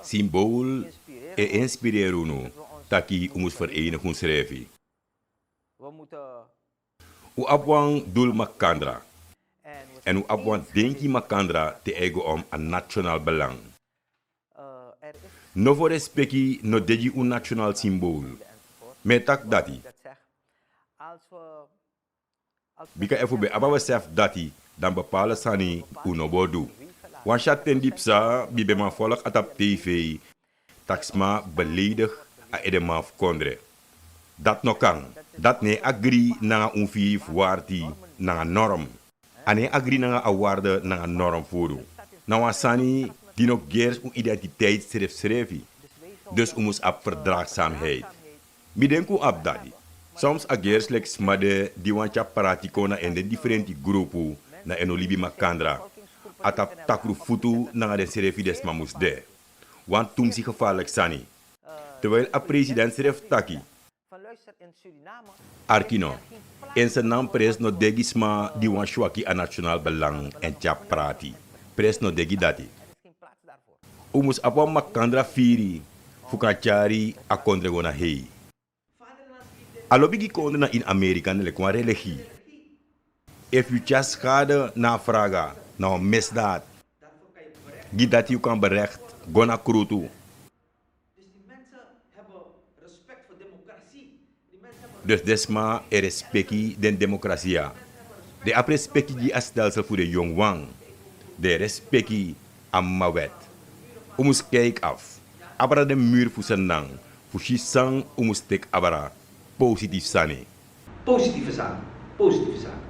Symbool e inspireren nu. Taki umus verenigen schrijven. U abwang dul makandra. En u abwang denki makandra te ego om een nationaal belang. No voor respecti no deji un nationaal symbool. Metak dati. Bika efu be abawa sef dati, dan bepalen sani unobodu. Want chat ten dipsa, bibe man volk atap TV, taksma beledig a edema kondre. Dat no kan. Dat ne agri na un fi waarti na norm. Ane agri na a waarde na norm voedu. Na wasani dino gers un identiteit schreef. Dus umus ab verdraagzaamheid. Mi denku ab dadi. Soms agers lek smade di wancha pratikona en de differenti grupu na enolibi makandra. Atap takru futu na de serefi des mamus de. Want tum si gevaarlijk sani. Terwijl a president schreef taki. Arkino. En zijn naam pres no degisma di wan shwaki a nationaal belang en tja prati. Pres no degi dati. Umus apa makandra firi. Fukachari a kondregona hei. Alobigi konde na in Amerika nele kwa religie. If you just schade na vraga, na een misdaad. Die dat je kan berecht, gona krutu. Dus desma er respecti den democratie. De ap respecti die a stelsel voor de jong wang. De respecti am mawet. Umus kijk af. Abra de muur voor Sranang. Voor Shisang umus tek abra. Positief sane. Positieve zaken. Positieve zaken.